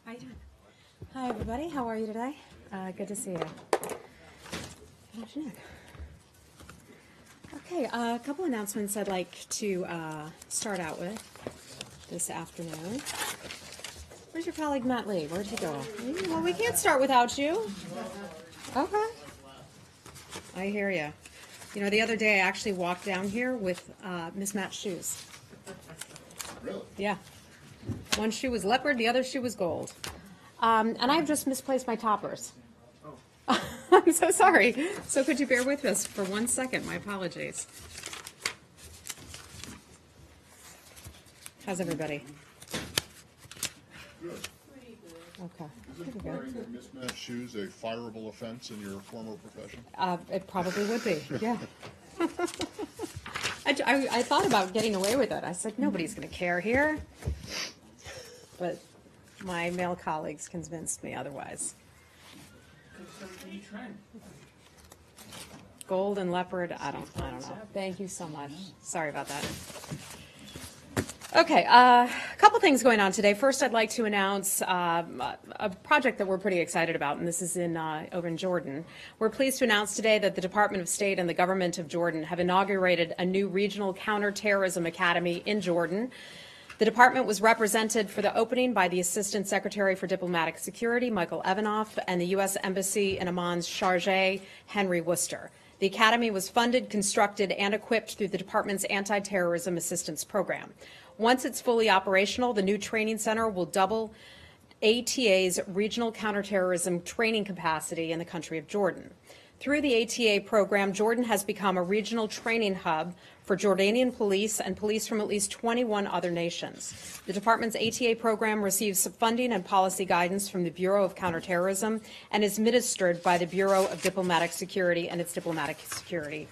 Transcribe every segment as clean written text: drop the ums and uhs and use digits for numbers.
How you doing? Hi, everybody. How are you today? Good to see you. Good afternoon. Okay, a couple announcements I'd like to start out with this afternoon. Where's your colleague Matt Lee? Where'd he go? Well, we can't start without you. Okay. I hear you. You know, the other day I actually walked down here with mismatched shoes. Really? Yeah. One shoe was leopard, the other shoe was gold. And I've just misplaced my toppers. Oh. I'm so sorry. So could you bear with us for 1 second? My apologies. How's everybody? Good. Okay. Isn't wearing mismatched shoes a fireable offense in your former profession? It probably would be, yeah. I thought about getting away with it. I said, nobody's going to care here. But my male colleagues convinced me otherwise. Gold and leopard, I don't know. Thank you so much. Sorry about that. Okay, a couple things going on today. First, I'd like to announce a project that we're pretty excited about, and this is over in Jordan. We're pleased to announce today that the Department of State and the government of Jordan have inaugurated a new regional counterterrorism academy in Jordan. The department was represented for the opening by the Assistant Secretary for Diplomatic Security, Michael Evanoff, and the U.S. Embassy in Amman's Chargé, Henry Worcester. The academy was funded, constructed, and equipped through the department's anti-terrorism assistance program. Once it's fully operational, the new training center will double ATA's regional counterterrorism training capacity in the country of Jordan. Through the ATA program, Jordan has become a regional training hub for Jordanian police and police from at least 21 other nations. The department's ATA program receives funding and policy guidance from the Bureau of Counterterrorism and is administered by the Bureau of Diplomatic Security and its Diplomatic Security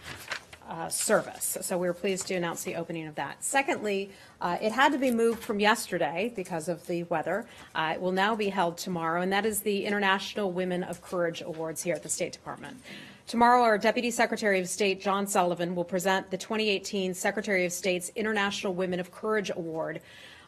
Service. So we were pleased to announce the opening of that. Secondly, it had to be moved from yesterday because of the weather. It will now be held tomorrow, and that is the International Women of Courage Awards here at the State Department. Tomorrow, our Deputy Secretary of State, John Sullivan, will present the 2018 Secretary of State's International Women of Courage Award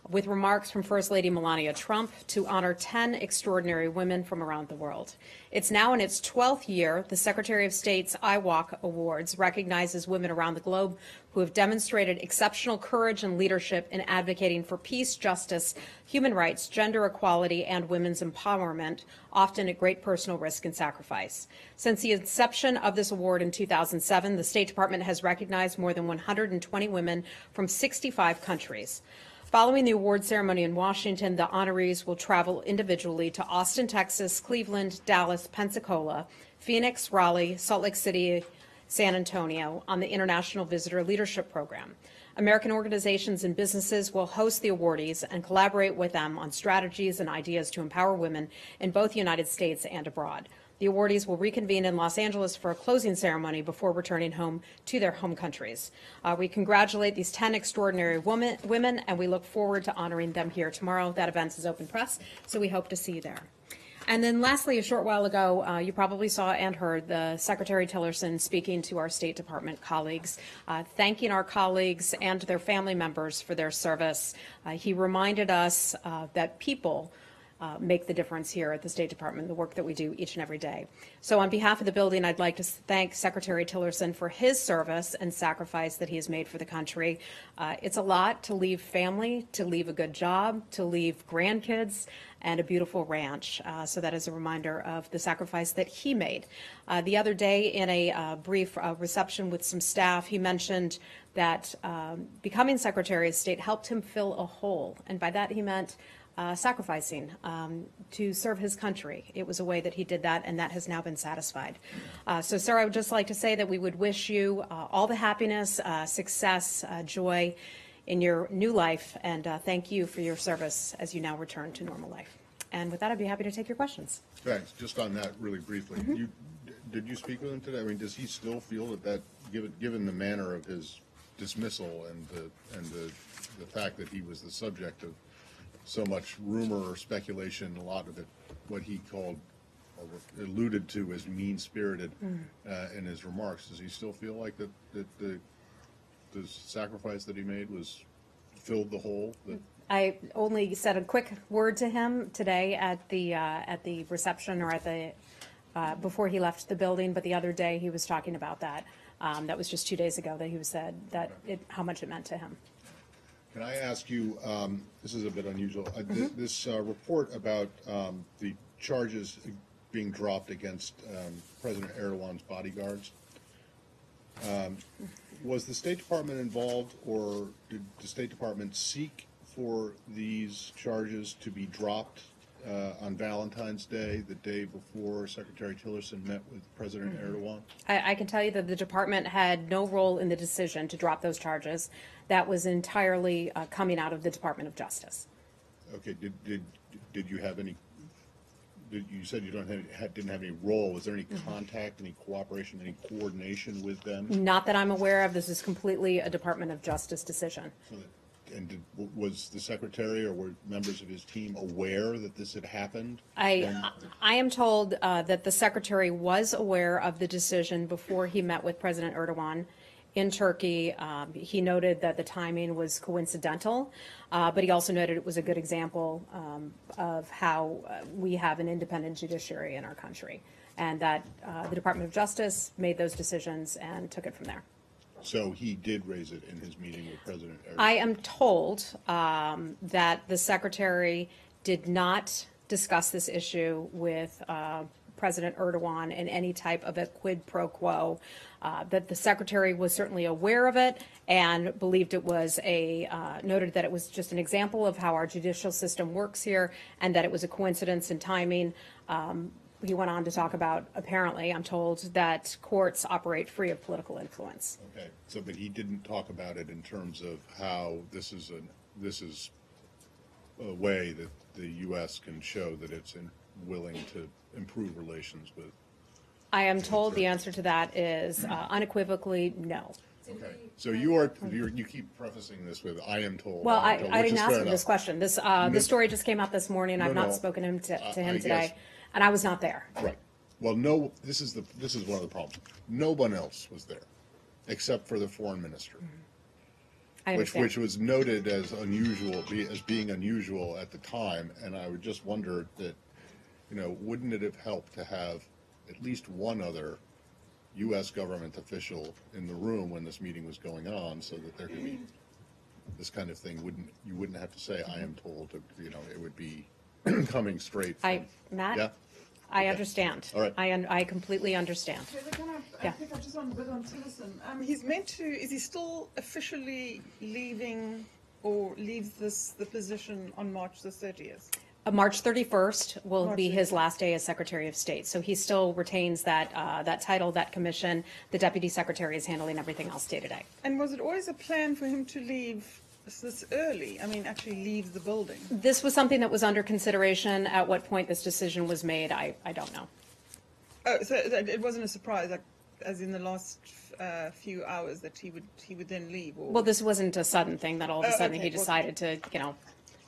with remarks from First Lady Melania Trump to honor 10 extraordinary women from around the world. It's now in its 12th year. The Secretary of State's IWOC Awards recognizes women around the globe who have demonstrated exceptional courage and leadership in advocating for peace, justice, human rights, gender equality, and women's empowerment, often at great personal risk and sacrifice. Since the inception of this award in 2007, the State Department has recognized more than 120 women from 65 countries. Following the award ceremony in Washington, the honorees will travel individually to Austin, Texas, Cleveland, Dallas, Pensacola, Phoenix, Raleigh, Salt Lake City, San Antonio on the International Visitor Leadership Program. American organizations and businesses will host the awardees and collaborate with them on strategies and ideas to empower women in both the United States and abroad. The awardees will reconvene in Los Angeles for a closing ceremony before returning home to their home countries. We congratulate these 10 extraordinary women, and we look forward to honoring them here tomorrow. That event is open press, so we hope to see you there. And then lastly, a short while ago, you probably saw and heard the Secretary Tillerson speaking to our State Department colleagues, thanking our colleagues and their family members for their service. He reminded us that people make the difference here at the State Department, the work that we do each and every day. So on behalf of the building, I'd like to thank Secretary Tillerson for his service and sacrifice that he has made for the country. It's a lot to leave family, to leave a good job, to leave grandkids, and a beautiful ranch. So that is a reminder of the sacrifice that he made. The other day in a brief reception with some staff, he mentioned that becoming Secretary of State helped him fill a hole. And by that he meant sacrificing to serve his country. It was a way that he did that, and that has now been satisfied. So, sir, I would just like to say that we would wish you all the happiness, success, joy in your new life, and thank you for your service as you now return to normal life. And with that, I'd be happy to take your questions. Thanks. Just on that really briefly, did you speak with him today? I mean, does he still feel that given the manner of his dismissal and the fact that he was the subject of so much rumor or speculation, a lot of it what he called or alluded to as mean-spirited in his remarks, does he still feel like that the sacrifice that he made filled the hole that I only said a quick word to him today at the reception or at the before he left the building, but the other day he was talking about that. That was just 2 days ago that he was said that how much it meant to him. Can I ask you, this is a bit unusual, this report about the charges being dropped against President Erdogan's bodyguards, was the State Department involved, or did the State Department seek for these charges to be dropped on Valentine's Day, the day before Secretary Tillerson met with President Erdogan? I can tell you that the department had no role in the decision to drop those charges. That was entirely coming out of the Department of Justice. Okay, did you have any, you said you didn't have any role. Was there any contact, any cooperation, any coordination with them? Not that I'm aware of. This is completely a Department of Justice decision. And was the secretary or were members of his team aware that this had happened? I am told that the secretary was aware of the decision before he met with President Erdogan in Turkey. He noted that the timing was coincidental, but he also noted it was a good example of how we have an independent judiciary in our country, and that the Department of Justice made those decisions and took it from there. So he did raise it in his meeting with President Erdogan? I am told that the secretary did not discuss this issue with President Erdogan in any type of a quid pro quo, that the secretary was certainly aware of it and believed it was noted that it was just an example of how our judicial system works here and that it was a coincidence in timing. He went on to talk about, apparently, I'm told, that courts operate free of political influence. Okay, so but he didn't talk about it in terms of how this is a way that the U.S. can show that it's willing to improve relations with. I am told the answer to that is unequivocally no. Okay, so you keep prefacing this with "I am told." Well, I told, I didn't ask him enough. this question. This story just came out this morning. I've not spoken to him today, and I was not there. Right. Well, no. This is one of the problems. No one else was there, except for the foreign minister, which was noted as unusual, as being unusual at the time. And I would just wonder that, wouldn't it have helped to have at least one other U.S. government official in the room when this meeting was going on, so that there could be this kind of thing? You wouldn't have to say "I am told." It would be coming straight from, Matt? Yeah? I understand. All right. I completely understand. I think I just want a bit on Tillerson. Is he still officially leaving or leaves the position on March the 30th? March 31st will be his last day as Secretary of State. So he still retains that title, that commission. The Deputy Secretary is handling everything else day to day. And was it always a plan for him to leave this early? I mean, actually leave the building? This was something that was under consideration. At what point this decision was made, I don't know. Oh, so it wasn't a surprise, like, as in the last few hours, that he would then leave? Or? Well, this wasn't a sudden thing that all of a sudden he decided to,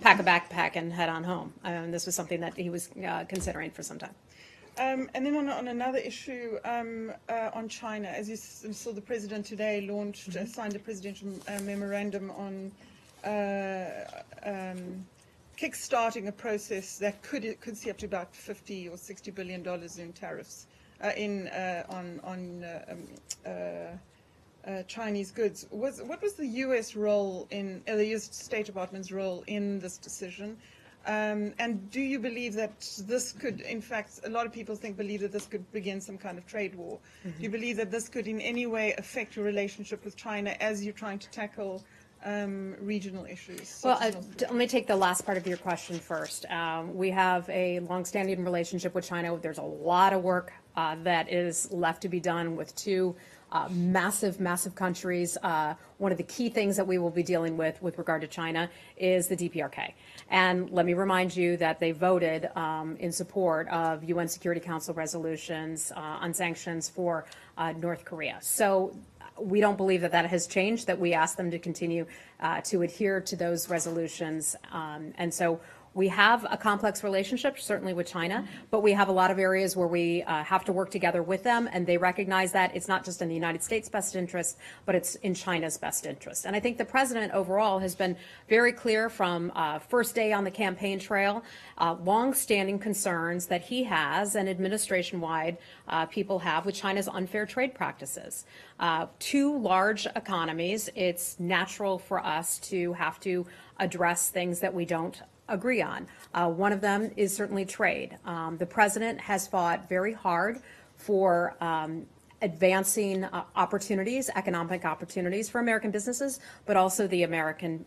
pack a backpack and head on home. This was something that he was considering for some time. And then on another issue, on China, as you saw, the president today signed a presidential memorandum on kickstarting a process that could see up to about $50 or $60 billion in tariffs on Chinese goods. What was the U.S. role the U.S. State Department's role in this decision? And do you believe that this could, in fact, a lot of people believe that this could begin some kind of trade war? Mm-hmm. Do you believe that this could in any way affect your relationship with China as you're trying to tackle regional issues? Well, let me take the last part of your question first. We have a longstanding relationship with China. There's a lot of work that is left to be done with two massive countries. One of the key things that we will be dealing with regard to China is the DPRK. And let me remind you that they voted in support of UN Security Council resolutions on sanctions for North Korea. So we don't believe that has changed, that we ask them to continue to adhere to those resolutions. And so We have a complex relationship, certainly with China, but we have a lot of areas where we have to work together with them, and they recognize that it's not just in the United States' best interest, but it's in China's best interest. And I think the president overall has been very clear from first day on the campaign trail, long-standing concerns that he has and administration-wide people have with China's unfair trade practices. Two large economies, it's natural for us to have to address things that we don't agree on. One of them is certainly trade. The president has fought very hard for advancing opportunities, economic opportunities for American businesses, but also the American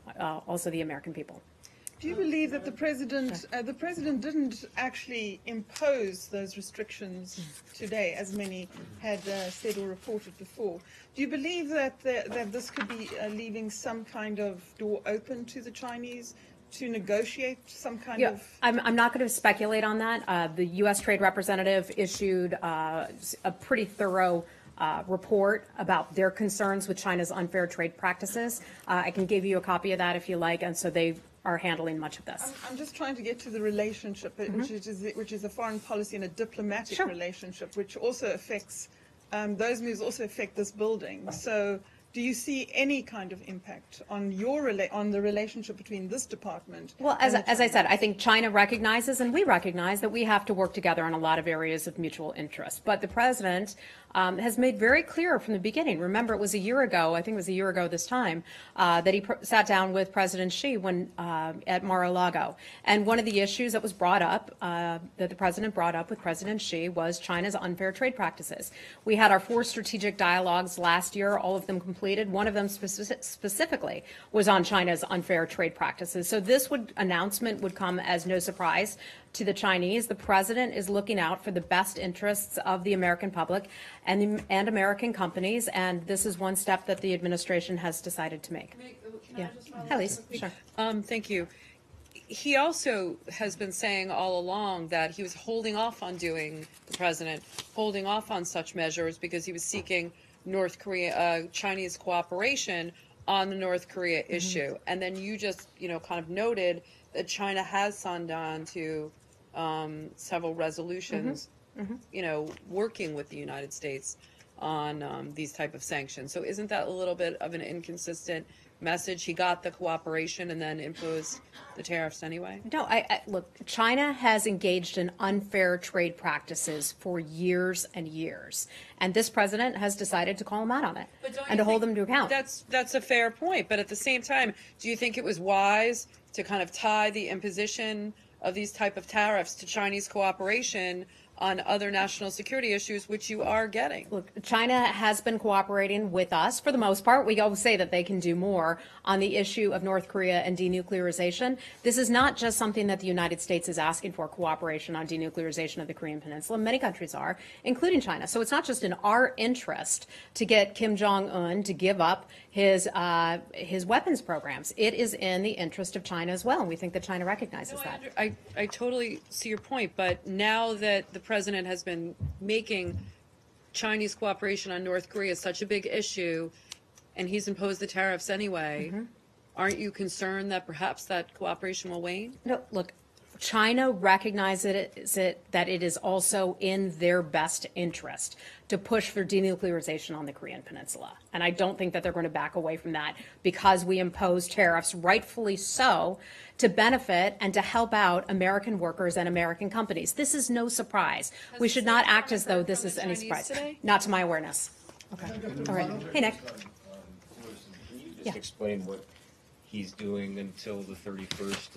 people. Do you believe that the president didn't actually impose those restrictions today, as many had said or reported before? Do you believe that this could be leaving some kind of door open to the Chinese to negotiate some kind of? I'm not going to speculate on that. The U.S. Trade Representative issued a pretty thorough report about their concerns with China's unfair trade practices. I can give you a copy of that if you like, and so they are handling much of this. I'm just trying to get to the relationship, which is a foreign policy and a diplomatic relationship, which also affects, those moves also affect this building. So do you see any kind of impact on on the relationship between this department? Well, as I said, I think China recognizes and we recognize that we have to work together on a lot of areas of mutual interest. But the president has made very clear from the beginning. Remember, it was a year ago, I think it was a year ago this time, that he sat down with President Xi at Mar-a-Lago. And one of the issues that was brought up, that the president brought up with President Xi, was China's unfair trade practices. We had our 4 strategic dialogues last year, all of them completed. One of them specifically was on China's unfair trade practices. So this announcement would come as no surprise to the Chinese. The president is looking out for the best interests of the American public and American companies, and this is one step that the administration has decided to make. Yeah. Hi, Lise. Sure. Thank you. He also has been saying all along that he was holding off on holding off on such measures because he was seeking Chinese cooperation on the North Korea issue. And then you just, kind of noted that China has signed on to several resolutions, working with the United States on these type of sanctions. So isn't that a little bit of an inconsistent message? He got the cooperation and then imposed the tariffs anyway? No, look, China has engaged in unfair trade practices for years and years. And this president has decided to call them out on it and to hold them to account. That's a fair point. But at the same time, do you think it was wise to kind of tie the imposition of these type of tariffs to Chinese cooperation on other national security issues, which you are getting? Look, China has been cooperating with us for the most part. We always say that they can do more on the issue of North Korea and denuclearization. This is not just something that the United States is asking for, cooperation on denuclearization of the Korean Peninsula. Many countries are, including China. So it's not just in our interest to get Kim Jong-un to give up his weapons programs. It is in the interest of China as well, and we think that China recognizes that. I totally see your point, but now that the president has been making Chinese cooperation on North Korea such a big issue, and he's imposed the tariffs anyway, aren't you concerned that perhaps that cooperation will wane? No, look, China recognizes that it is also in their best interest to push for denuclearization on the Korean Peninsula. And I don't think that they're going to back away from that because we impose tariffs, rightfully so, to benefit and to help out American workers and American companies. This is no surprise. We should not act as though this is any surprise. Not to my awareness. Okay. All right. Hey, Nick. Can you just explain what he's doing until the 31st,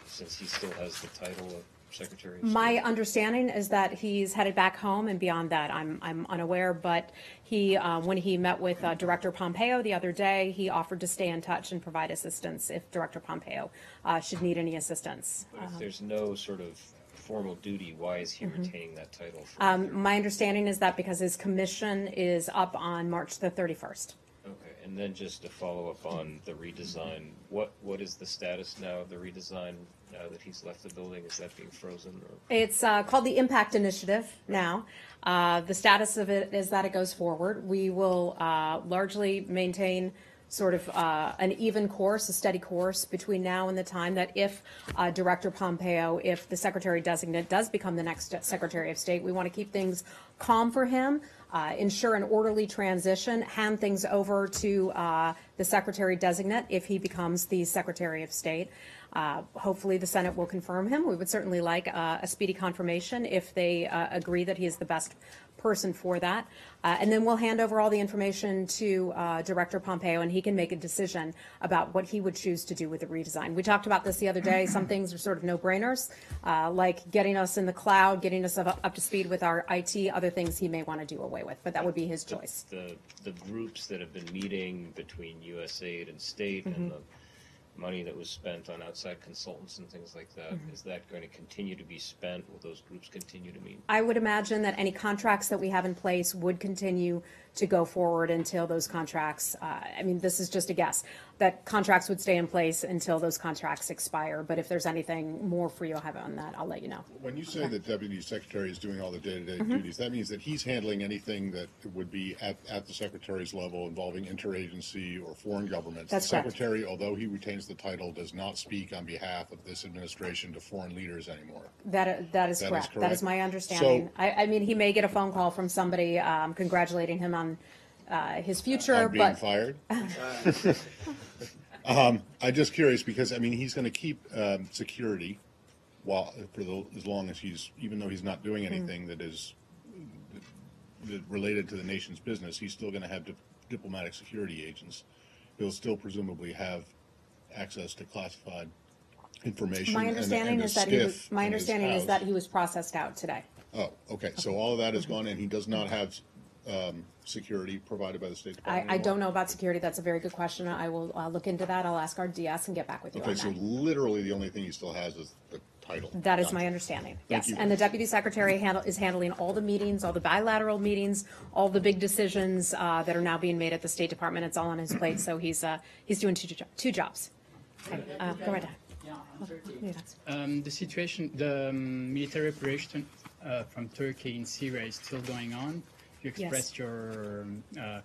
since he still has the title of Secretary of State? My understanding is that he's headed back home, and beyond that, I'm unaware. But he, when he met with Director Pompeo the other day, he offered to stay in touch and provide assistance if Director Pompeo should need any assistance. But if there's no sort of formal duty, why is he retaining that title? My understanding is that because his commission is up on March the 31st. Okay, and then just to follow up on the redesign, what is the status now of the redesign now that he's left the building? Is that being frozen? Or? It's called the Impact Initiative now. The status of it is that it goes forward. We will largely maintain sort of an even course, a steady course between now and the time that if Director Pompeo, if the Secretary Designate does become the next Secretary of State, we want to keep things calm for him, ensure an orderly transition, hand things over to the Secretary Designate if he becomes the Secretary of State. Hopefully the Senate will confirm him. We would certainly like a speedy confirmation if they agree that he is the best person for that. And then we'll hand over all the information to Director Pompeo, and he can make a decision about what he would choose to do with the redesign. We talked about this the other day. Some things are sort of no-brainers, like getting us in the cloud, getting us up to speed with our IT, other things he may want to do away with, but that would be his choice. The groups that have been meeting between USAID and state and the money that was spent on outside consultants and things like that, is that going to continue to be spent? Will those groups continue to meet? I would imagine that any contracts that we have in place would continue to go forward until those contracts, I mean, this is just a guess, that contracts would stay in place until those contracts expire. But if there's anything more for you to have on that, I'll let you know. When you say that Deputy Secretary is doing all the day-to-day duties, that means that he's handling anything that would be at the Secretary's level involving interagency or foreign governments. That's the correct. Secretary, although he retains the title, does not speak on behalf of this administration to foreign leaders anymore. That is That is correct. That correct. is my understanding. So- I mean, he may get a phone call from somebody congratulating him on his future, On being but fired? I'm just curious because, I mean, he's going to keep security as long as even though he's not doing anything that is related to the nation's business, he's still going to have diplomatic security agents. He'll still presumably have access to classified information. my and understanding a is that stiff my in his understanding is that house. he was processed out today. Oh, okay. So all of that is gone, and he does not have security provided by the State Department I anymore? don't know about security. That's a very good question. I will look into that. I'll ask our DS and get back with you Okay, on so that. literally the only thing he still has is the title. That is Gotcha. my understanding, Thank yes. you. And the Deputy Secretary is handling all the meetings, all the bilateral meetings, all the big decisions that are now being made at the State Department. It's all on his plate, so he's doing two jobs. Okay, go right ahead. The situation, the military operation from Turkey in Syria is still going on. You expressed your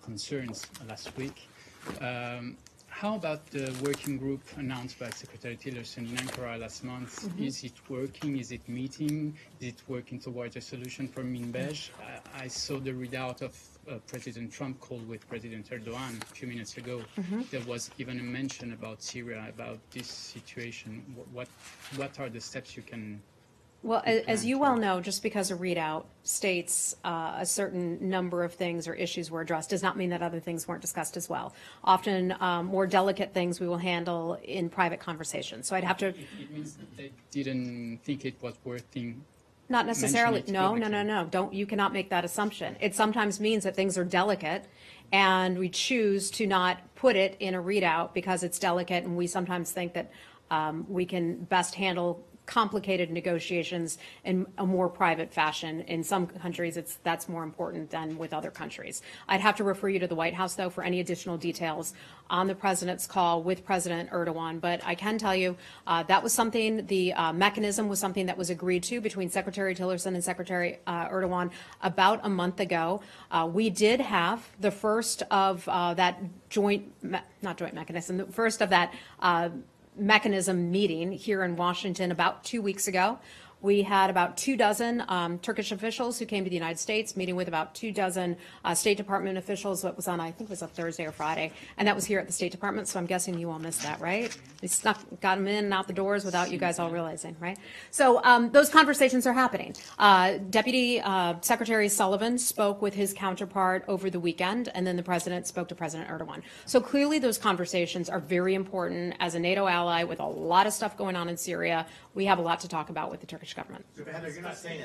concerns last week. How about the working group announced by Secretary Tillerson in Ankara last month? Is it working? Is it meeting? Is it working towards a solution for Minbej? I saw the readout of President Trump call with President Erdogan a few minutes ago. There was even a mention about Syria, about this situation. What are the steps you can? Well, as you well know, just because a readout states a certain number of things or issues were addressed does not mean that other things weren't discussed as well. Often more delicate things we will handle in private conversations. So I'd have to... It means that they didn't think it was worth thing. Not necessarily. Mention it No. publicly. You cannot make that assumption. It sometimes means that things are delicate and we choose to not put it in a readout because it's delicate, and we sometimes think that we can best handle complicated negotiations in a more private fashion. In some countries, that's more important than with other countries. I'd have to refer you to the White House, though, for any additional details on the president's call with President Erdogan. But I can tell you that was something, the mechanism was something that was agreed to between Secretary Tillerson and Secretary Erdogan about a month ago. We did have the first of that not joint mechanism, the first of that mechanism meeting here in Washington about 2 weeks ago. We had about 24 Turkish officials who came to the United States, meeting with about 24 State Department officials. That was on, I think it was a Thursday or Friday, and that was here at the State Department, so I'm guessing you all missed that, right? We got them in and out the doors without you guys all realizing, right? So those conversations are happening. Deputy Secretary Sullivan spoke with his counterpart over the weekend, and then the president spoke to President Erdogan. So clearly those conversations are very important. As a NATO ally with a lot of stuff going on in Syria, we have a lot to talk about with the Turkish government. So, Heather, you're not saying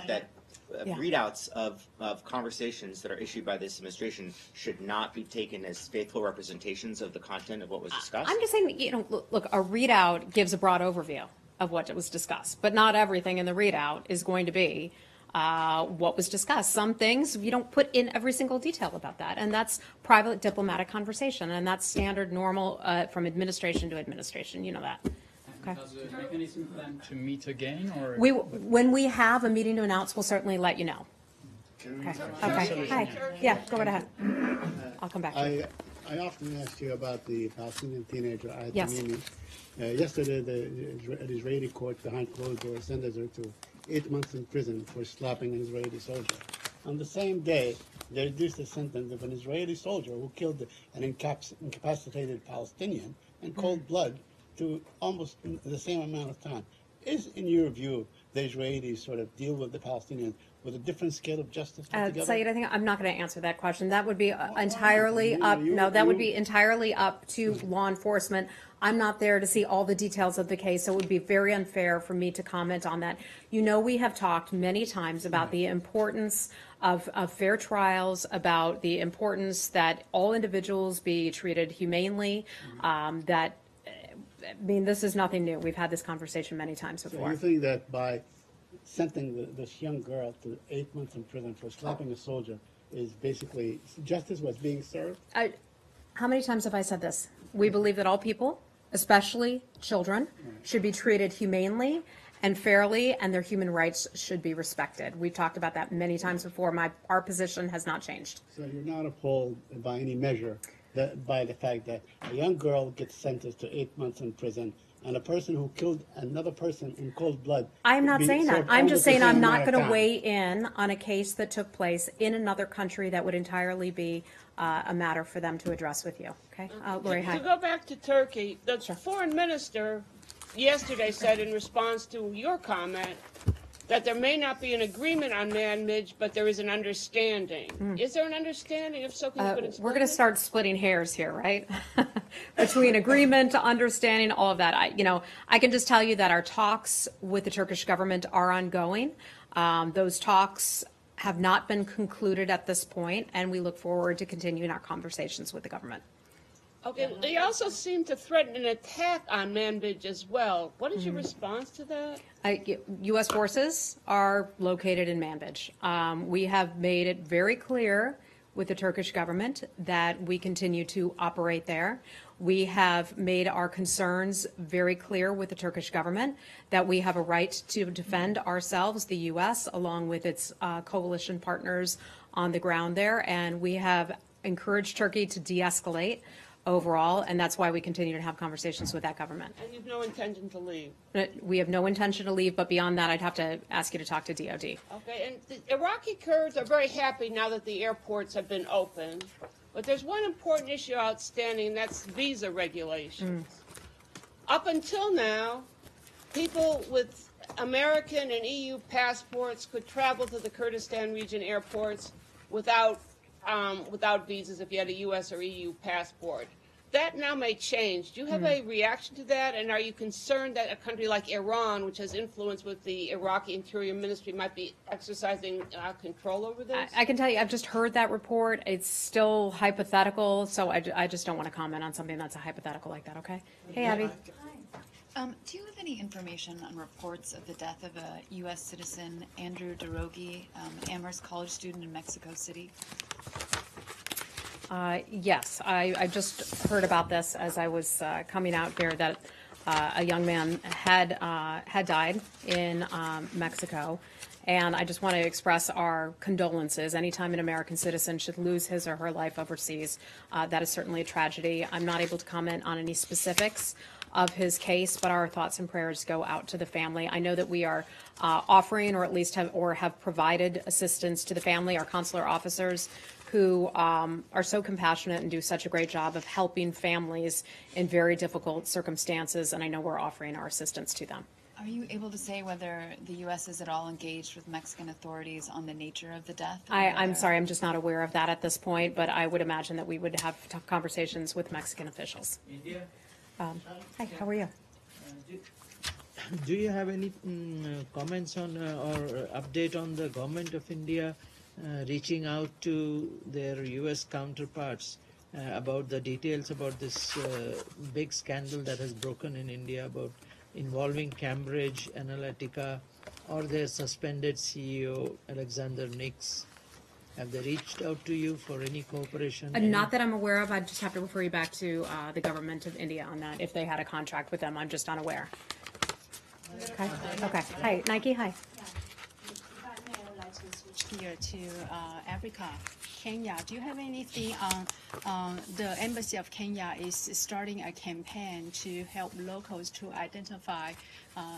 that readouts of conversations that are issued by this administration should not be taken as faithful representations of the content of what was discussed? I'm just saying, look, a readout gives a broad overview of what was discussed, but not everything in the readout is going to be what was discussed. Some things you don't put in every single detail about that, and that's private diplomatic conversation, and that's standard, normal from administration to administration. You know that. Okay. Does the mechanism plan to meet again, or When we have a meeting to announce, we'll certainly let you know. Okay. Hi. Yeah, go right ahead. I'll come back to you. I often ask you about the Palestinian teenager, Ayat Yes. Tamimi. Yesterday, the Israeli court behind closed doors sentenced her to 8 months in prison for slapping an Israeli soldier. On the same day, they reduced the sentence of an Israeli soldier who killed an incapacitated Palestinian in cold blood to almost the same amount of time. Is, in your view, the Israelis sort of deal with the Palestinians with a different scale of justice altogether? Saeed, I think I'm not going to answer that question. That would be entirely up. No, that would be entirely up to law enforcement. I'm not there to see all the details of the case, so it would be very unfair for me to comment on that. You know, we have talked many times about the importance of fair trials, about the importance that all individuals be treated humanely, that I mean, this is nothing new. We've had this conversation many times So before. you think that by sentencing this young girl to 8 months in prison for slapping a soldier is basically justice was being served? How many times have I said this? We believe that all people, especially children, should be treated humanely and fairly, and their human rights should be respected. We've talked about that many times before. Our position has not changed. So you're not appalled by any measure by the fact that a young girl gets sentenced to 8 months in prison and a person who killed another person in cold blood. I'm not saying that. served I'm almost just the saying same I'm not amount of going to time. weigh in on a case that took place in another country that would entirely be a matter for them to address with you. Okay, Lori, To hi. go back to Turkey, the foreign minister yesterday said in response to your comment that there may not be an agreement on man-made, but there is an understanding. Is there an understanding? If so, can you put it? We're going to start splitting hairs here, right? Between agreement, understanding, all of that. I can just tell you that our talks with the Turkish government are ongoing. Those talks have not been concluded at this point, and we look forward to continuing our conversations with the government. Okay. They also seem to threaten an attack on Manbij as well. What is your response to that? U.S. forces are located in Manbij. We have made it very clear with the Turkish government that we continue to operate there. We have made our concerns very clear with the Turkish government that we have a right to defend ourselves, the U.S., along with its coalition partners on the ground there. And we have encouraged Turkey to de-escalate overall, and that's why we continue to have conversations with that government. And you've no intention to leave. We have no intention to leave, but beyond that, I'd have to ask you to talk to DOD. Okay, and the Iraqi Kurds are very happy now that the airports have been opened. But there's one important issue outstanding, and that's visa regulations. Up until now, people with American and EU passports could travel to the Kurdistan region airports without visas if you had a U.S. or EU passport. That now may change. Do you have a reaction to that? And are you concerned that a country like Iran, which has influence with the Iraqi Interior Ministry, might be exercising control over this? I can tell you, I've just heard that report. It's still hypothetical, so I just don't want to comment on something that's a hypothetical like that, okay? Hey, Abby. Do you have any information on reports of the death of a U.S. citizen, Andrew DeRogi, Amherst College student in Mexico City? Yes, I just heard about this as I was coming out here, that a young man had died in Mexico. And I just want to express our condolences. Anytime an American citizen should lose his or her life overseas, that is certainly a tragedy. I'm not able to comment on any specifics of his case, but our thoughts and prayers go out to the family. I know that we are offering, or at least have provided assistance to the family, our consular officers who are so compassionate and do such a great job of helping families in very difficult circumstances, and I know we're offering our assistance to them. Are you able to say whether the U.S. is at all engaged with Mexican authorities on the nature of the death? I'm sorry, I'm just not aware of that at this point, but I would imagine that we would have conversations with Mexican officials. India? Hi, how are you? Do you have any comments on or update on the government of India reaching out to their U.S. counterparts about the details about this big scandal that has broken in India about involving Cambridge Analytica or their suspended CEO Alexander Nix? Have they reached out to you for any cooperation? Not that I'm aware of. I'd just have to refer you back to the government of India on that. If they had a contract with them, I'm just unaware. Okay. Okay. Hi, Nike. Hi. If I may, I would like to switch gear to Africa. Kenya. Do you have anything on the Embassy of Kenya is starting a campaign to help locals to identify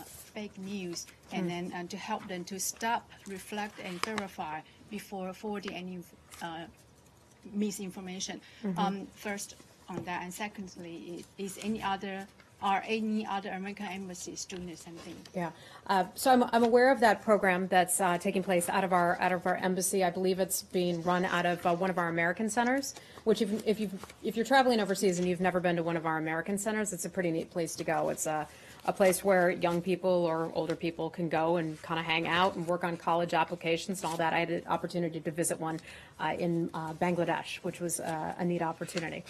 fake news and then to help them to stop, reflect, and verify before forwarding any misinformation? First on that, and secondly, are any other American embassies doing the same thing? Yeah, so I'm aware of that program that's taking place out of our embassy. I believe it's being run out of one of our American centers. Which, if you're traveling overseas and you've never been to one of our American centers, it's a pretty neat place to go. It's a place where young people or older people can go and kind of hang out and work on college applications and all that. I had an opportunity to visit one in Bangladesh, which was a neat opportunity.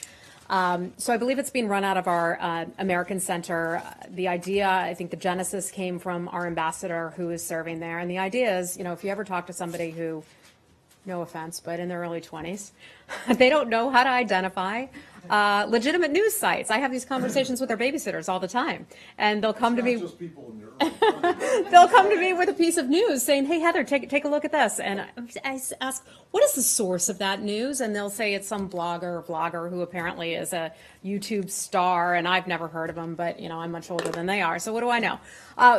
So I believe it's being run out of our American Center. The idea, I think the genesis came from our ambassador who is serving there. And the idea is, if you ever talk to somebody who, no offense, but in their early 20s, they don't know how to identify legitimate news sites. I have these conversations with their babysitters all the time. And they'll come to me. Just people in their early 20s. They'll come to me with a piece of news saying, hey, Heather, take a look at this. And I ask, what is the source of that news? And they'll say it's some blogger or vlogger who apparently is a YouTube star, and I've never heard of him, but, I'm much older than they are, so what do I know?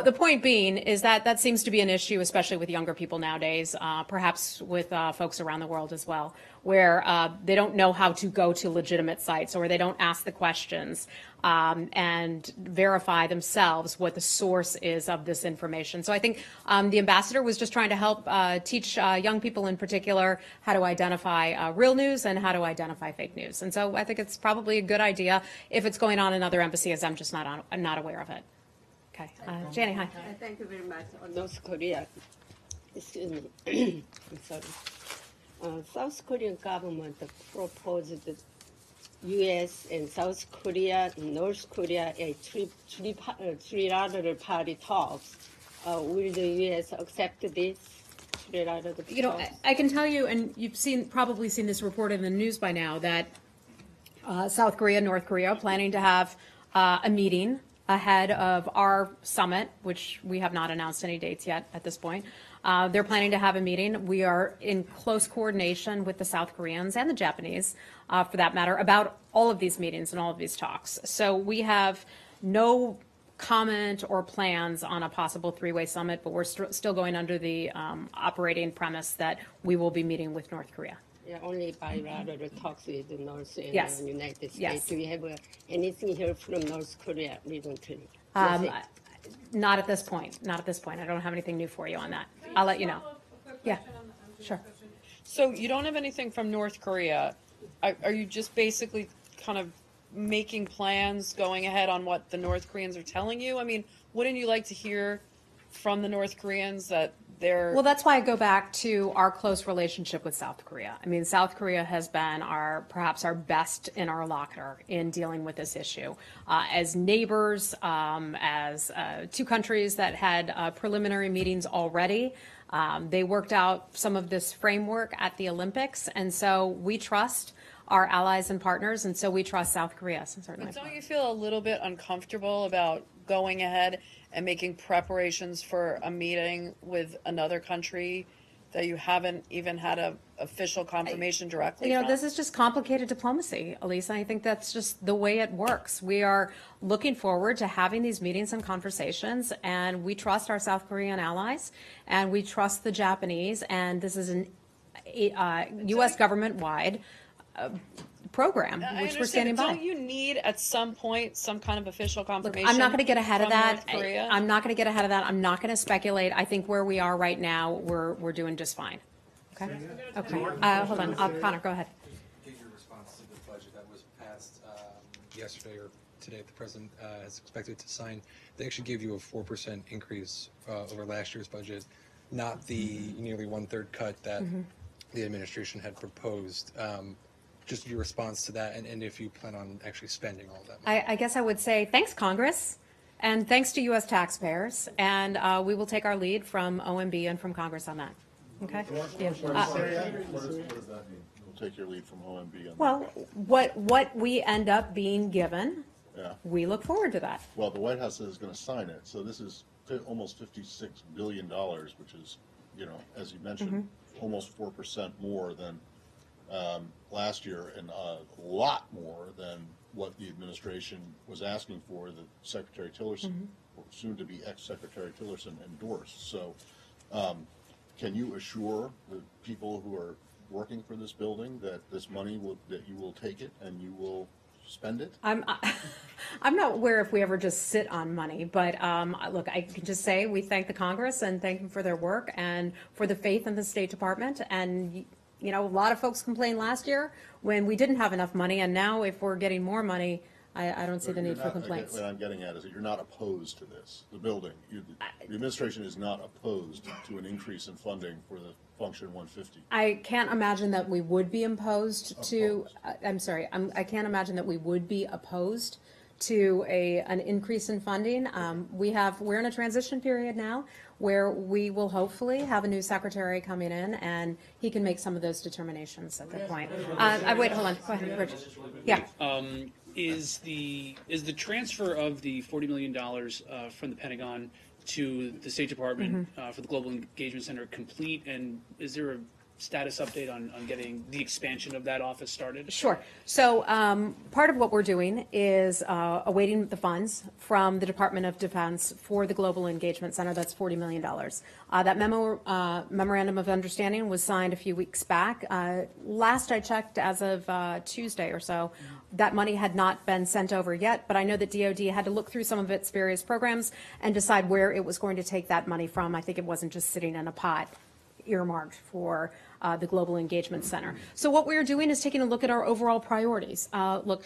The point being is that seems to be an issue, especially with younger people nowadays, perhaps with folks around the world as well, where they don't know how to go to legitimate sites, or they don't ask the questions and verify themselves what the source is of this information. So I think the ambassador was just trying to help teach young people in particular how to identify real news and how to identify fake news. And so I think it's probably a good idea if it's going on in other embassies. I'm just not aware of it. Okay, Janie, hi. Thank you very much. North Korea, excuse me, I'm sorry. South Korean government proposed U.S. and South Korea, North Korea, a trilateral party talks. Will the U.S. accept this trilateral talks? I can tell you, and you've probably seen this reported in the news by now, that South Korea and North Korea are planning to have a meeting ahead of our summit, which we have not announced any dates yet at this point. They're planning to have a meeting. We are in close coordination with the South Koreans and the Japanese, for that matter, about all of these meetings and all of these talks. So we have no comment or plans on a possible three-way summit, but we're still going under the operating premise that we will be meeting with North Korea. Yeah, only bilateral talks with the North and Yes. the United States. Yes. Do you have anything here from North Korea recently? Not at this point. Not at this point. I don't have anything new for you on that. I'll let you know. Yeah, sure. So you don't have anything from North Korea. Are you just basically kind of making plans going ahead on what the North Koreans are telling you? I mean, wouldn't you like to hear from the North Koreans that they're... Well, that's why I go back to our close relationship with South Korea. I mean, South Korea has been perhaps our best interlocutor in dealing with this issue. As neighbors, as two countries that had preliminary meetings already, they worked out some of this framework at the Olympics, and so we trust our allies and partners, and so we trust South Korea. So certainly. But don't you feel a little bit uncomfortable about going ahead and making preparations for a meeting with another country that you haven't even had an official confirmation directly from? This is just complicated diplomacy, Elisa. I think that's just the way it works. We are looking forward to having these meetings and conversations, and we trust our South Korean allies, and we trust the Japanese, and this is an U.S. government-wide program, which we're standing by. Don't you need at some point some kind of official confirmation? I'm not going to get ahead of that. North Korea? I'm not going to get ahead of that. I'm not going to speculate. I think where we are right now, we're doing just fine. Okay. Okay. Hold on, Connor, go ahead. Get your response to the budget that was passed yesterday or today. The president is expected to sign. They actually gave you a 4% increase over last year's budget, not the nearly one-third cut that the administration had proposed. Just your response to that, and if you plan on actually spending all that money. I guess I would say thanks, Congress, and thanks to U.S. taxpayers, and we will take our lead from OMB and from Congress on that. Okay? Yeah. What does that mean? We'll take your lead from OMB on Well, what we end up being given, we look forward to that. Well, the White House is going to sign it, so this is almost $56 billion, which is, as you mentioned, almost 4% more than last year, and a lot more than what the administration was asking for, that Secretary Tillerson, or soon-to-be ex-Secretary Tillerson, endorsed. So can you assure the people who are working for this building that this money that you will take it and you will spend it? I'm not aware if we ever just sit on money, but look, I can just say we thank the Congress and thank them for their work and for the faith in the State Department. And you know, a lot of folks complained last year when we didn't have enough money, and now if we're getting more money, I don't see the need for complaints. What I'm getting at is that you're not opposed to this. The building, the administration is not opposed to an increase in funding for the Function 150. I can't imagine that we would be opposed to. I can't imagine that we would be opposed to an increase in funding. We're in a transition period now where we will hopefully have a new secretary coming in, and he can make some of those determinations at that point. Wait, hold on. Go ahead, Rich. Yeah. Is the transfer of the $40 million from the Pentagon to the State Department for the Global Engagement Center complete, and is there a status update on getting the expansion of that office started? Sure. So part of what we're doing is awaiting the funds from the Department of Defense for the Global Engagement Center. That's $40 million. That memorandum of understanding was signed a few weeks back. Last I checked, as of Tuesday or so, that money had not been sent over yet, but I know that DoD had to look through some of its various programs and decide where it was going to take that money from. I think it wasn't just sitting in a pot earmarked for the Global Engagement Center. So what we're doing is taking a look at our overall priorities. Look,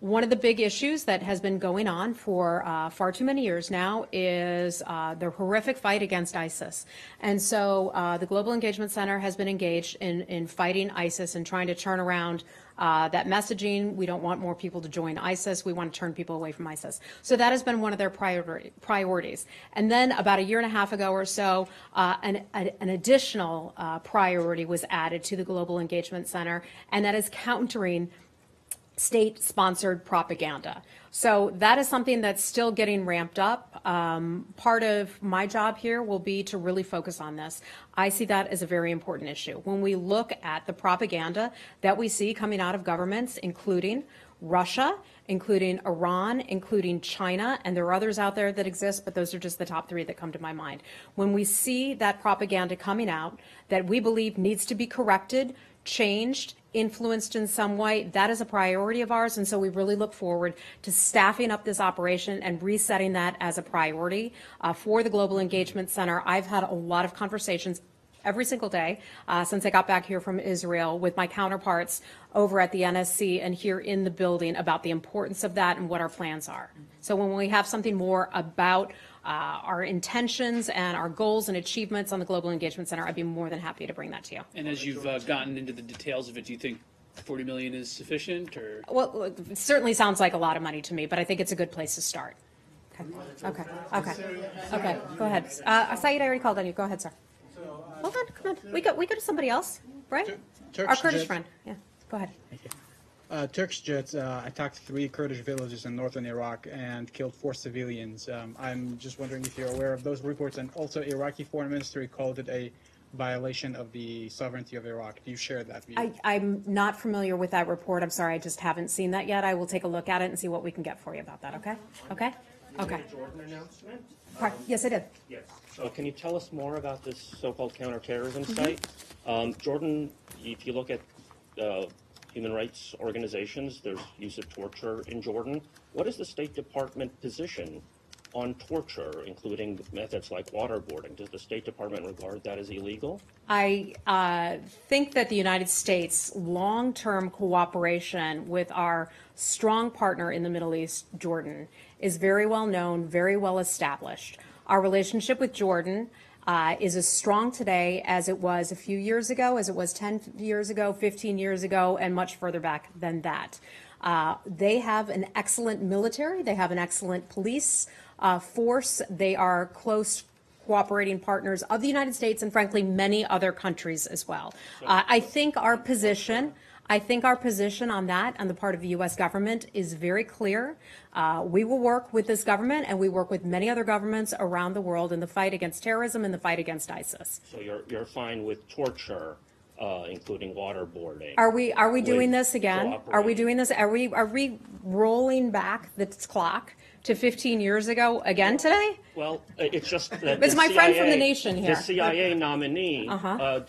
one of the big issues that has been going on for far too many years now is the horrific fight against ISIS. And so the Global Engagement Center has been engaged in fighting ISIS and trying to turn around that messaging. We don't want more people to join ISIS. We want to turn people away from ISIS. So that has been one of their priorities. And then about a year and a half ago or so, an additional priority was added to the Global Engagement Center, and that is countering state-sponsored propaganda. So that is something that's still getting ramped up. Part of my job here will be to really focus on this. I see that as a very important issue. When we look at the propaganda that we see coming out of governments, including Russia, including Iran, including China, and there are others out there that exist, but those are just the top three that come to my mind. When we see that propaganda coming out that we believe needs to be corrected, changed, influenced in some way, that is a priority of ours, and so we really look forward to staffing up this operation and resetting that as a priority for the Global Engagement Center. I've had a lot of conversations every single day since I got back here from Israel with my counterparts over at the NSC and here in the building about the importance of that and what our plans are. So when we have something more about our intentions and our goals and achievements on the Global Engagement Center, I'd be more than happy to bring that to you. And as you've gotten into the details of it, do you think $40 million is sufficient, or? Well, it certainly sounds like a lot of money to me, but I think it's a good place to start. Okay. Go ahead. Saeed, I already called on you. Go ahead, sir. Hold on, come on. We go to somebody else, right? Our Kurdish friend. Yeah, go ahead. Turkish jets attacked 3 Kurdish villages in northern Iraq and killed 4 civilians. I'm just wondering if you're aware of those reports, and also Iraqi foreign ministry called it a violation of the sovereignty of Iraq. Do you share that view? I'm not familiar with that report. I'm sorry, I just haven't seen that yet. I will take a look at it and see what we can get for you about that, okay? Okay? Okay. Jordan announcement? Yes, I did. Yes. So can you tell us more about this so-called counterterrorism site? Jordan, if you look at human rights organizations, there's use of torture in Jordan. What is the State Department position on torture, including methods like waterboarding? Does the State Department regard that as illegal? I think that the United States' long-term cooperation with our strong partner in the Middle East, Jordan, is very well known, very well established. Our relationship with Jordan is as strong today as it was a few years ago, as it was 10 years ago, 15 years ago, and much further back than that. They have an excellent military. They have an excellent police force. They are close cooperating partners of the United States and, frankly, many other countries as well. I think our position on that on the part of the U.S. government is very clear. We will work with this government, and we work with many other governments around the world in the fight against terrorism and the fight against ISIS. So you're fine with torture, including waterboarding. Are we doing with this again? Are we cooperating- doing this? Are we rolling back the clock to 15 years ago again today? Well, it's just that It's the my friend from the CIA nation here. The CIA nominee, Uh-huh.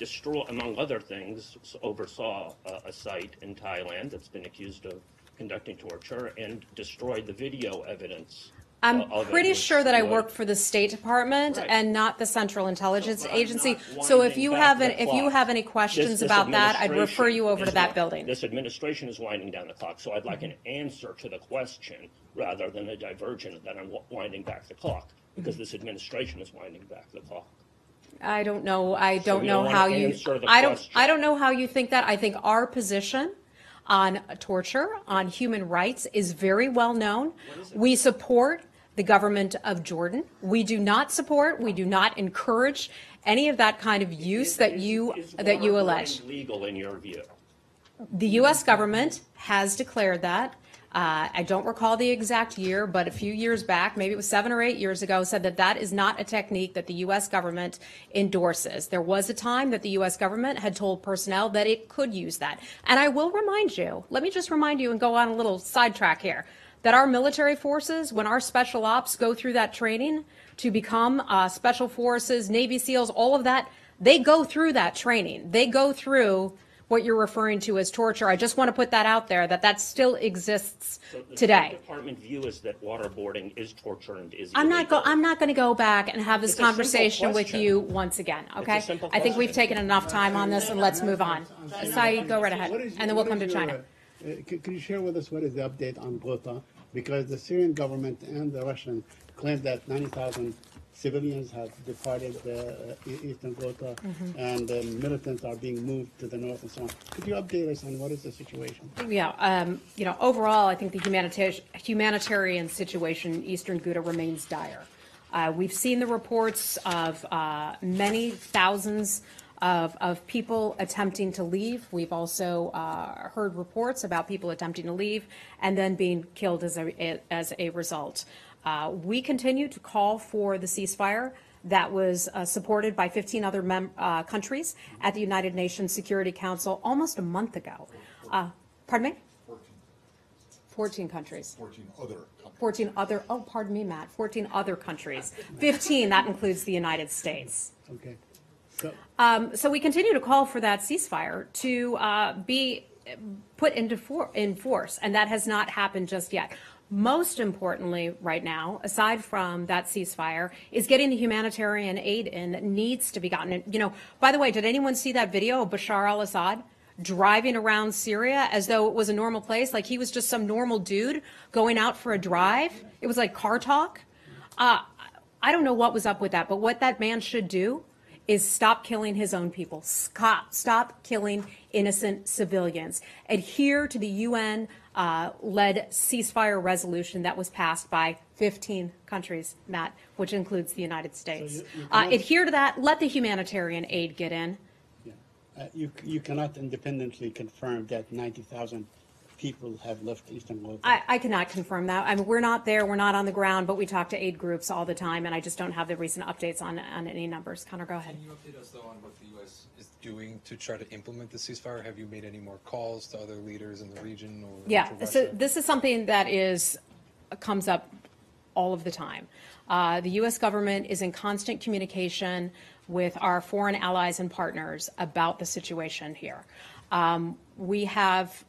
among other things, oversaw a site in Thailand that's been accused of conducting torture and destroyed the video evidence. I'm of it, pretty which sure that I would- work for the State Department Right. and not the Central Intelligence But I'm Agency. not So if winding you back have the if you clock. have any questions This about that, I'd refer administration you over to is that not- building. This administration is winding down the clock, so I'd like an answer to the question rather than a diversion that I'm winding back the clock, because this administration is winding back the clock. I don't know. I don't you know don't how wanna you. answer the I don't. question. I don't know how you think that. I think our position on torture, on human rights, is very well known. We support the government of Jordan. We do not support. We do not encourage any of that kind of use that you waterboarding allege. legal in your view? The U.S. government has declared that. I don't recall the exact year, but a few years back, maybe it was 7 or 8 years ago, said that that is not a technique that the U.S. government endorses. There was a time that the U.S. government had told personnel that it could use that. And I will remind you, let me just remind you and go on a little sidetrack here, that our military forces, when our special ops go through that training to become special forces, Navy SEALs, all of that, they go through that training. They go through what you're referring to as torture. I just want to put that out there, that still exists So the today. State Department view is that waterboarding is torture and is I'm illegal. not going to go back and have this It's a simple conversation with question. you once again, okay? a simple I think we've question. taken enough time on this, and let's move on. Saeed, go right ahead, What is- and then we'll what come to is China. Could you share with us what is the update on Ghouta? Because the Syrian government and the Russian claim that 90,000 civilians have departed eastern Ghouta, and militants are being moved to the north and so on. Could you update us on what is the situation? Yeah, overall, I think the humanitarian situation in eastern Ghouta remains dire. We've seen the reports of many thousands of people attempting to leave. We've also heard reports about people attempting to leave and then being killed as a result. We continue to call for the ceasefire that was supported by 15 other countries at the United Nations Security Council almost a month ago. Pardon me? 14 countries. 14 other countries. 14 other, oh, pardon me, Matt, 14 other countries. 15, that includes the United States. Okay. So we continue to call for that ceasefire to be put into in force, and that has not happened just yet. Most importantly right now, aside from that ceasefire, is getting the humanitarian aid in that needs to be gotten. And, by the way, did anyone see that video of Bashar al-Assad driving around Syria as though it was a normal place, like he was just some normal dude going out for a drive? It was like car talk. I don't know what was up with that, but what that man should do is stop killing his own people. Stop killing innocent civilians. Adhere to the UN-led ceasefire resolution that was passed by 15 countries, Matt, which includes the United States. Adhere to that. Let the humanitarian aid get in. You cannot independently confirm that 90,000 people have left eastern Ghouta. I cannot confirm that. I mean, we're not there. We're not on the ground, but we talk to aid groups all the time, and I just don't have the recent updates on any numbers. Connor, go ahead. Can you update us, though, on what the U.S. is doing to try to implement the ceasefire? Have you made any more calls to other leaders in the region? Or Yeah, to so Russia? this is something that comes up all of the time. The U.S. government is in constant communication with our foreign allies and partners about the situation here. We have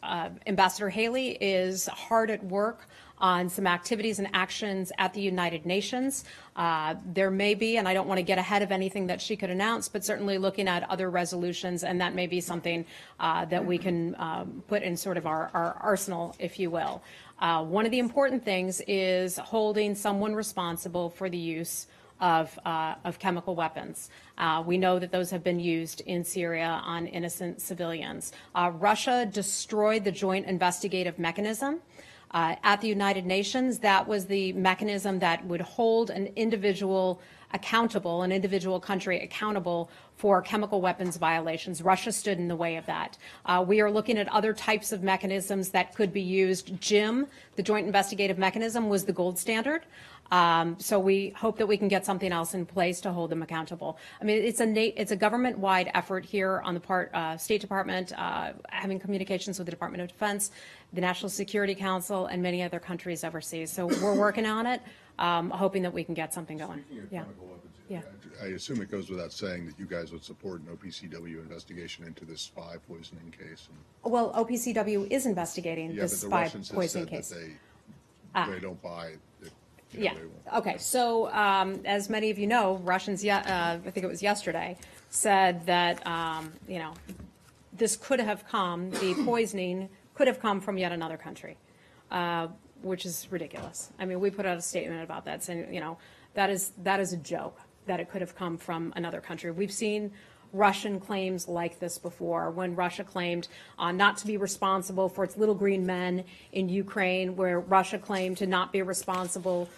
Ambassador Haley is hard at work on some activities and actions at the United Nations. There may be, and I don't want to get ahead of anything that she could announce, but certainly looking at other resolutions, and that may be something that we can put in sort of our arsenal, if you will. One of the important things is holding someone responsible for the use of chemical weapons. We know that those have been used in Syria on innocent civilians. Russia destroyed the Joint Investigative Mechanism at the United Nations. That was the mechanism that would hold an individual accountable, an individual country accountable for chemical weapons violations. Russia stood in the way of that. We are looking at other types of mechanisms that could be used. JIM, the Joint Investigative Mechanism, was the gold standard. So we hope that we can get something else in place to hold them accountable. I mean, it's a government-wide effort here on the part State Department, having communications with the Department of Defense, the National Security Council, and many other countries overseas. So we're working on it, hoping that we can get something going. Yeah. Yeah. I assume it goes without saying that you guys would support an OPCW investigation into this spy poisoning case. Well, OPCW is investigating this spy Russians poisoning have case. said that they don't buy it. Yeah. Okay. So, as many of you know, Russians, I think it was yesterday, said that this could have come, the poisoning could have come from yet another country, which is ridiculous. I mean, we put out a statement about that, saying that is a joke that it could have come from another country. We've seen Russian claims like this before, when Russia claimed not to be responsible for its little green men in Ukraine, where Russia claimed to not be responsible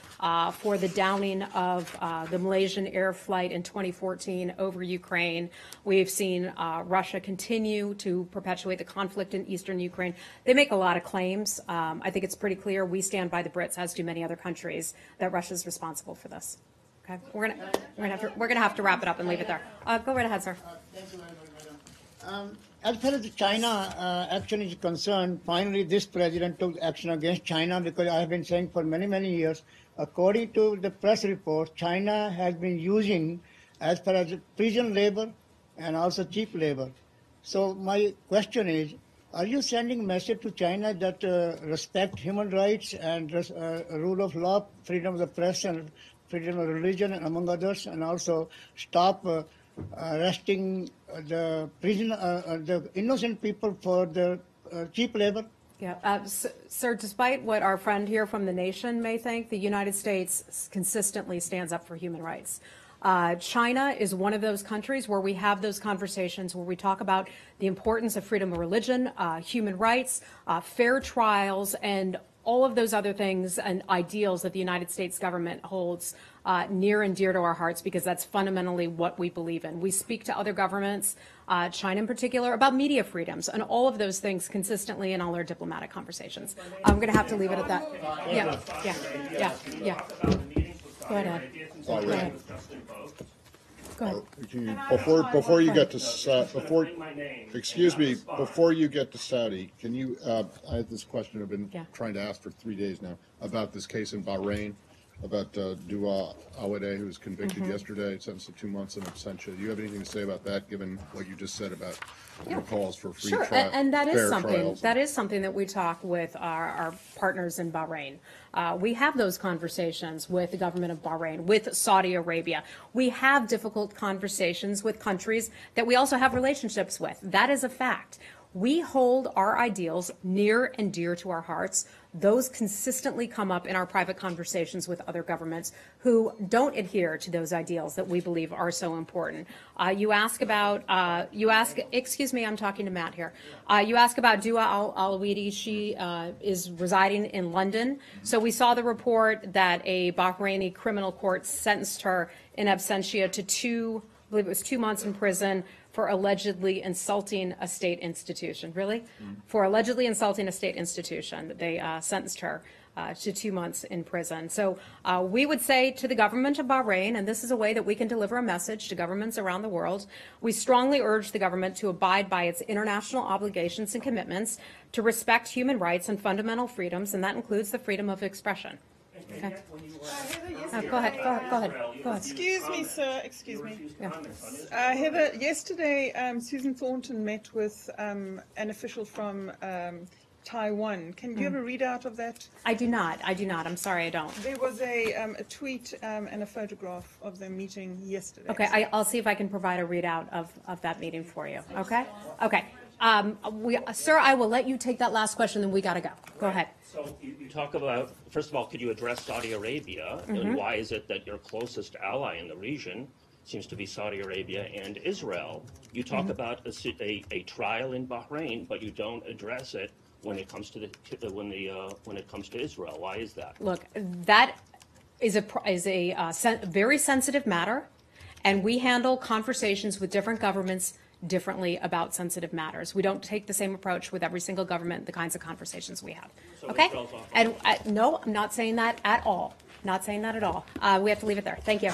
for the downing of the Malaysian air flight in 2014 over Ukraine. We've seen Russia continue to perpetuate the conflict in eastern Ukraine. They make a lot of claims. I think it's pretty clear we stand by the Brits, as do many other countries, that Russia's responsible for this. Okay, we're gonna have to wrap it up and leave it there. Go right ahead, sir. Thank you very much, Madam. As far as the China action is concerned, finally this president took action against China, because I have been saying for many, many years, according to the press reports, China has been using, as far as prison labor and also cheap labor. So my question is, are you sending a message to China that respect human rights and rule of law, freedom of the press, and freedom of religion, among others, and also stop arresting the innocent people for the cheap labor? Yeah, sir, despite what our friend here from the nation may think, the United States consistently stands up for human rights. China is one of those countries where we have those conversations where we talk about the importance of freedom of religion, human rights, fair trials, and all of those other things and ideals that the United States government holds near and dear to our hearts, because that's fundamentally what we believe in. We speak to other governments, China in particular, about media freedoms and all of those things consistently in all our diplomatic conversations. I'm going to have to leave it at that. Yeah. Go ahead. Go ahead. Before you get to before you get to Saudi, can you? I had this question I've been trying to ask for 3 days now about this case in Bahrain, about Dua Awade, who was convicted yesterday, sentenced to 2 months in absentia. Do you have anything to say about that, given what you just said about your calls for free trial, and that is fair something trials? that is something that we talk with our partners in Bahrain. We have those conversations with the government of Bahrain, with Saudi Arabia. We have difficult conversations with countries that we also have relationships with. That is a fact. We hold our ideals near and dear to our hearts. Those consistently come up in our private conversations with other governments who don't adhere to those ideals that we believe are so important. Excuse me, I'm talking to Matt here. You ask about Dua Al-Awidi. She is residing in London. So we saw the report that a Bahraini criminal court sentenced her in absentia to I believe it was 2 months in prison for allegedly insulting a state institution. Really? For allegedly insulting a state institution. They sentenced her to 2 months in prison. So we would say to the government of Bahrain, and this is a way that we can deliver a message to governments around the world, we strongly urge the government to abide by its international obligations and commitments to respect human rights and fundamental freedoms, and that includes the freedom of expression. Okay. Go ahead. Excuse me, sir. Excuse me. Heather, yesterday Susan Thornton met with an official from Taiwan. Can you have a readout of that? I do not. I'm sorry, I don't. There was a tweet and a photograph of them meeting yesterday. Okay, I'll see if I can provide a readout of that meeting for you. Okay? Okay. Sir, I will let you take that last question, then we got to go. Go ahead. So you talk about, first of all, could you address Saudi Arabia, and why is it that your closest ally in the region seems to be Saudi Arabia and Israel? You talk about a trial in Bahrain, but you don't address it when it comes to when it comes to Israel. Why is that? Look, that is a very sensitive matter, and we handle conversations with different governments differently about sensitive matters. We don't take the same approach with every single government, the kinds of conversations we have. Okay? And no, I'm not saying that at all. Not saying that at all. We have to leave it there. Thank you.